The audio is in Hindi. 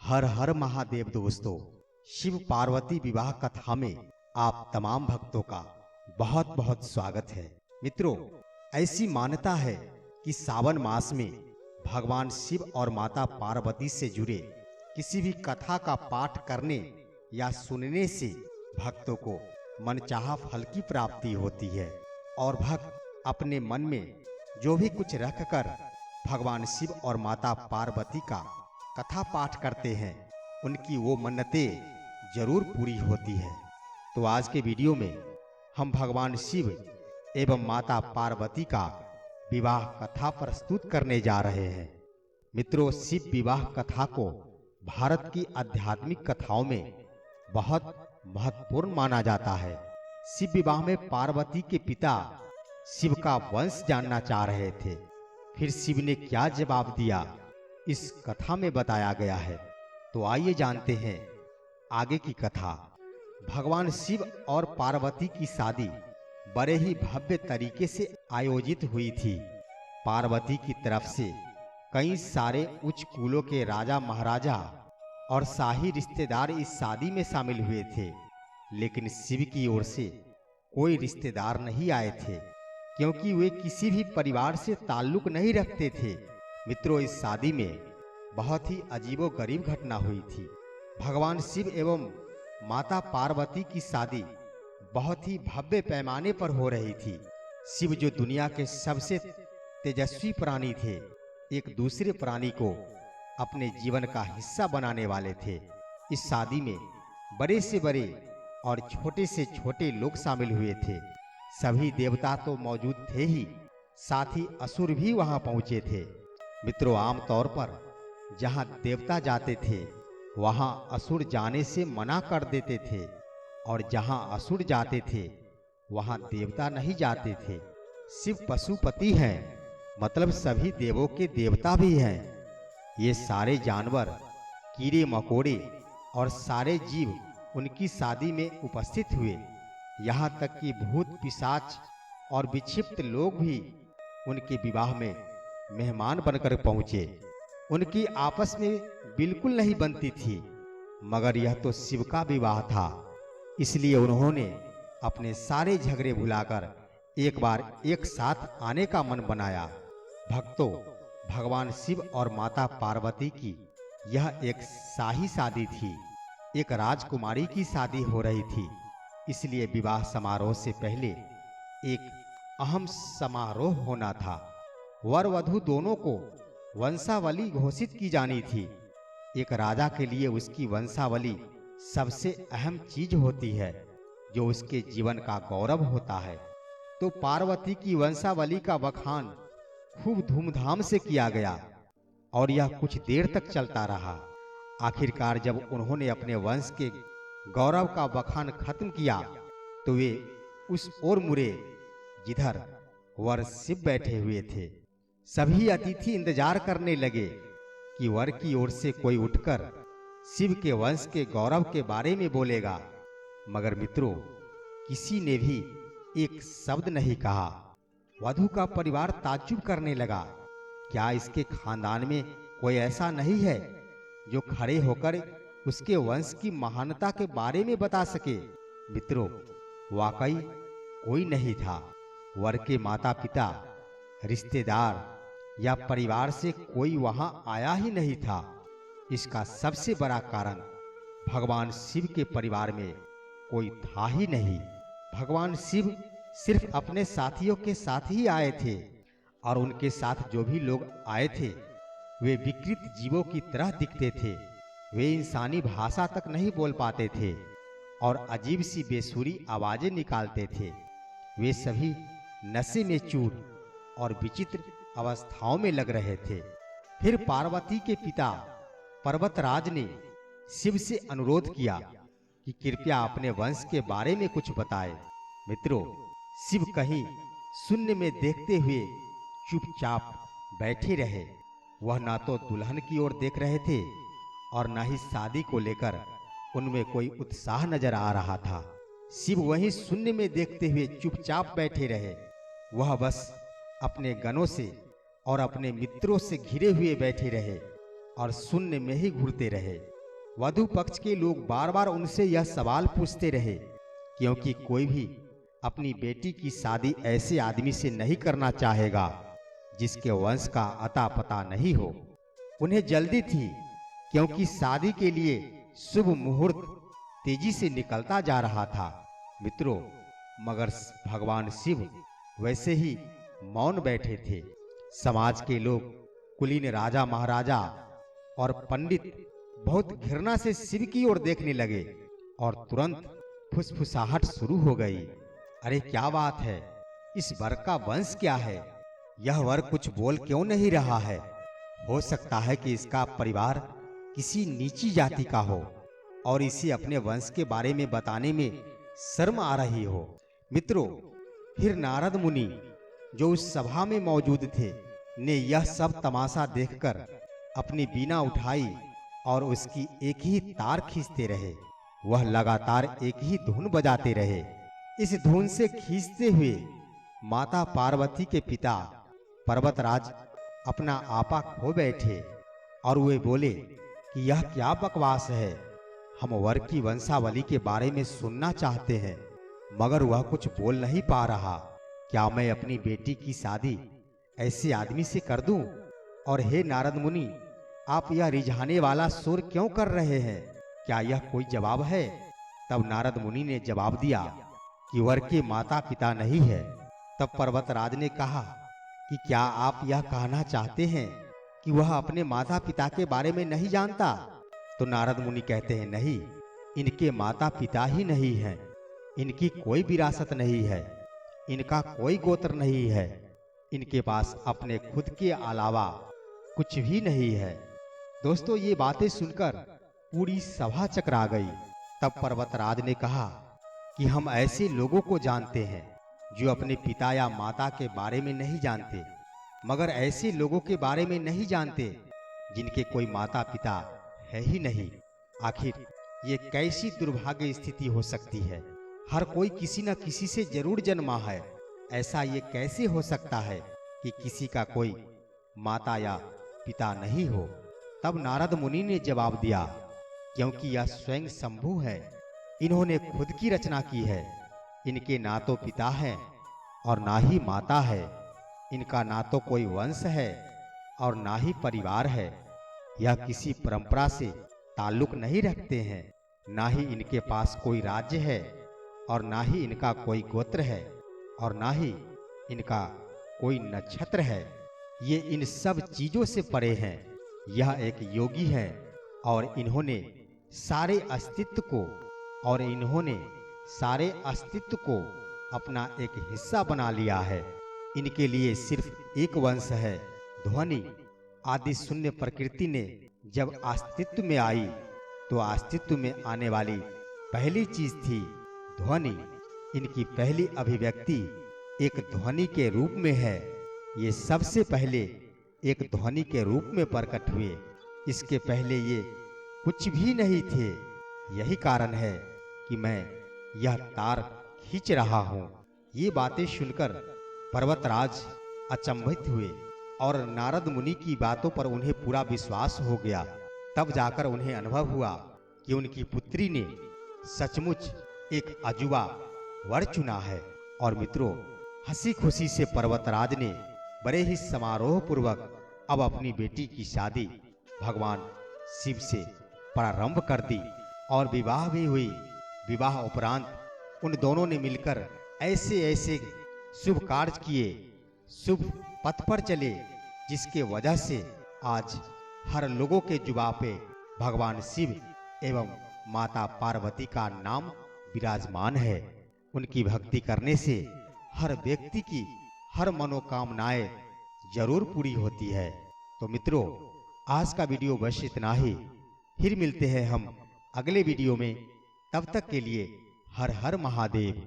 हर हर महादेव दोस्तों, शिव पार्वती विवाह कथा में आप तमाम भक्तों का बहुत बहुत स्वागत है। मित्रों, ऐसी मान्यता है कि सावन मास में भगवान शिव और माता पार्वती से जुड़े किसी भी कथा का पाठ करने या सुनने से भक्तों को मनचाहा फल की प्राप्ति होती है और भक्त अपने मन में जो भी कुछ रखकर भगवान शिव और माता पार्वती का कथा पाठ करते हैं, उनकी वो मन्नतें जरूर पूरी होती है। तो आज के वीडियो में हम भगवान शिव एवं माता पार्वती का विवाह कथा प्रस्तुत करने जा रहे हैं। मित्रों, शिव विवाह कथा को भारत की आध्यात्मिक कथाओं में बहुत महत्वपूर्ण माना जाता है। शिव विवाह में पार्वती के पिता शिव का वंश जानना चाह रहे थे। फिर शिव ने क्या जवाब दिया, इस कथा में बताया गया है। तो आइए जानते हैं आगे की कथा। भगवान शिव और पार्वती की शादी बड़े ही भव्य तरीके से आयोजित हुई थी। पार्वती की तरफ से कई सारे उच्च कुलों के राजा महाराजा और शाही रिश्तेदार इस शादी में शामिल हुए थे, लेकिन शिव की ओर से कोई रिश्तेदार नहीं आए थे, क्योंकि वे किसी भी परिवार से ताल्लुक नहीं रखते थे। मित्रों, इस शादी में बहुत ही अजीबोगरीब घटना हुई थी। भगवान शिव एवं माता पार्वती की शादी बहुत ही भव्य पैमाने पर हो रही थी। शिव, जो दुनिया के सबसे तेजस्वी प्राणी थे, एक दूसरे प्राणी को अपने जीवन का हिस्सा बनाने वाले थे। इस शादी में बड़े से बड़े और छोटे से छोटे लोग शामिल हुए थे। सभी देवता तो मौजूद थे ही, साथ ही असुर भी वहां पहुंचे थे। मित्रों, आमतौर पर जहां देवता जाते थे वहां असुर जाने से मना कर देते थे, और जहां असुर जाते थे वहां देवता नहीं जाते थे। शिव पशुपति हैं, मतलब सभी देवों के देवता भी हैं। ये सारे जानवर, कीड़े मकोड़े और सारे जीव उनकी शादी में उपस्थित हुए। यहाँ तक कि भूत पिशाच और विक्षिप्त लोग भी उनके विवाह में मेहमान बनकर पहुंचे। उनकी आपस में बिल्कुल नहीं बनती थी, मगर यह तो शिव का विवाह था, इसलिए उन्होंने अपने सारे झगड़े भुलाकर एक बार एक साथ आने का मन बनाया। भक्तों, भगवान शिव और माता पार्वती की यह एक शाही शादी थी। एक राजकुमारी की शादी हो रही थी, इसलिए विवाह समारोह से पहले एक अहम समारोह होना था। वर वधू दोनों को वंशावली घोषित की जानी थी। एक राजा के लिए उसकी वंशावली सबसे अहम चीज होती है, जो उसके जीवन का गौरव होता है। तो पार्वती की वंशावली का बखान खूब धूमधाम से किया गया और यह कुछ देर तक चलता रहा। आखिरकार जब उन्होंने अपने वंश के गौरव का बखान खत्म किया तो वे उस ओर मुड़े जिधर वर शिव बैठे हुए थे। सभी अतिथि इंतजार करने लगे कि वर की ओर से कोई उठकर शिव के वंश के गौरव के बारे में बोलेगा, मगर मित्रों, किसी ने भी एक शब्द नहीं कहा। वधू का परिवार ताज्जुब करने लगा, क्या इसके खानदान में कोई ऐसा नहीं है जो खड़े होकर उसके वंश की महानता के बारे में बता सके? मित्रों, वाकई कोई नहीं था। वर के माता पिता, रिश्तेदार या परिवार से कोई वहां आया ही नहीं था। इसका सबसे बड़ा कारण भगवान शिव के परिवार में कोई था ही नहीं। भगवान शिव सिर्फ अपने साथियों के साथ ही आए थे, और उनके साथ जो भी लोग आए थे वे विकृत जीवों की तरह दिखते थे। वे इंसानी भाषा तक नहीं बोल पाते थे और अजीब सी बेसुरी आवाजें निकालते थे। वे सभी नशे में चूर और विचित्र अवस्थाओं में लग रहे थे। फिर पार्वती के पिता पर्वतराज ने शिव से अनुरोध किया कि कृपया अपने वंश के बारे में कुछ बताएं। मित्रों, शिव कहीं शून्य में देखते हुए चुपचाप बैठे रहे। वह ना तो दुल्हन की ओर देख रहे थे और न ही शादी को लेकर उनमें कोई उत्साह नजर आ रहा था। शिव वहीं शून्य में देखते हुए चुपचाप बैठे रहे। वह बस अपने गणों से और अपने मित्रों से घिरे हुए बैठे रहे और शून्य में ही घूरते रहे। वधु पक्ष के लोग बार बार उनसे यह सवाल पूछते रहे, क्योंकि कोई भी अपनी बेटी की शादी ऐसे आदमी से नहीं करना चाहेगा जिसके वंश का अता पता नहीं हो। उन्हें जल्दी थी, क्योंकि शादी के लिए शुभ मुहूर्त तेजी से निकलता जा रहा था। मित्रों, मगर भगवान शिव वैसे ही मौन बैठे थे। समाज के लोग, कुलीन राजा महाराजा और पंडित बहुत घृणा से शिव की ओर देखने लगे और तुरंत फुसफुसाहट शुरू हो गई। अरे क्या बात है, इस वर का वंश क्या है? यह वर कुछ बोल क्यों नहीं रहा है? हो सकता है कि इसका परिवार किसी नीची जाति का हो और इसे अपने वंश के बारे में बताने में शर्म आ रही हो। मित्रों, फिर नारद मुनि, जो उस सभा में मौजूद थे, ने यह सब तमाशा देखकर अपनी बीना उठाई और उसकी एक ही तार खींचते रहे। वह लगातार एक ही धुन बजाते रहे। इस धुन से खींचते हुए माता पार्वती के पिता पर्वतराज अपना आपा खो बैठे और वे बोले कि यह क्या बकवास है। हम वर की वंशावली के बारे में सुनना चाहते हैं, मगर वह कुछ बोल नहीं पा रहा। क्या मैं अपनी बेटी की शादी ऐसे आदमी से कर दूं? और हे नारद मुनि, आप यह रिझाने वाला शोर क्यों कर रहे हैं? क्या यह कोई जवाब है? तब नारद मुनि ने जवाब दिया कि वर के माता पिता नहीं है। तब पर्वतराज ने कहा कि क्या आप यह कहना चाहते हैं कि वह अपने माता पिता के बारे में नहीं जानता? तो नारद मुनि कहते हैं, नहीं, इनके माता पिता ही नहीं हैं, इनकी कोई विरासत नहीं है, इनका कोई गोत्र नहीं है, इनके पास अपने खुद के अलावा कुछ भी नहीं है। दोस्तों, ये बातें सुनकर पूरी सभा चकरा गई। तब पर्वतराज ने कहा कि हम ऐसे लोगों को जानते हैं जो अपने पिता या माता के बारे में नहीं जानते, मगर ऐसे लोगों के बारे में नहीं जानते जिनके कोई माता पिता है ही नहीं। आखिर ये कैसी दुर्भाग्य स्थिति हो सकती है? हर कोई किसी न किसी से जरूर जन्मा है। ऐसा ये कैसे हो सकता है कि किसी का कोई माता या पिता नहीं हो? तब नारद मुनि ने जवाब दिया, क्योंकि यह स्वयं शंभु है, इन्होंने खुद की रचना की है। इनके ना तो पिता है और ना ही माता है, इनका ना तो कोई वंश है और ना ही परिवार है। यह किसी परंपरा से ताल्लुक नहीं रखते हैं, ना ही इनके पास कोई राज्य है और ना ही इनका कोई गोत्र है और ना ही इनका कोई नक्षत्र है। ये इन सब चीजों से परे हैं। यह एक योगी है और इन्होंने सारे अस्तित्व को अपना एक हिस्सा बना लिया है। इनके लिए सिर्फ एक वंश है, ध्वनि। आदि शून्य प्रकृति ने जब अस्तित्व में आई तो अस्तित्व में आने वाली पहली चीज थी ध्वनि। इनकी पहली अभिव्यक्ति एक ध्वनि के रूप में है। ये सबसे पहले एक ध्वनि के रूप में प्रकट हुए। इसके पहले ये कुछ भी नहीं थे। यही कारण है कि मैं यह तार खींच रहा हूँ। ये बातें सुनकर पर्वतराज अचंभित हुए और नारद मुनि की बातों पर उन्हें पूरा विश्वास हो गया। तब जाकर उन्हें अनुभव हुआ कि उनकी पुत्री ने सचमुच एक अजूबा वर चुना है। और मित्रों, हंसी खुशी से पर्वतराज ने बड़े ही समारोह पूर्वक अब अपनी बेटी की शादी भगवान शिव से प्रारंभ कर दी और विवाह भी हुई। विवाह उपरांत उन दोनों ने मिलकर ऐसे ऐसे शुभ कार्य किए, शुभ पथ पर चले, जिसके वजह से आज हर लोगों के जुबान पे भगवान शिव एवं माता पार्वती का नाम विराजमान है। उनकी भक्ति करने से हर व्यक्ति की हर मनोकामनाएं जरूर पूरी होती है। तो मित्रों, आज का वीडियो बस इतना ही। फिर मिलते हैं हम अगले वीडियो में। तब तक के लिए हर हर महादेव।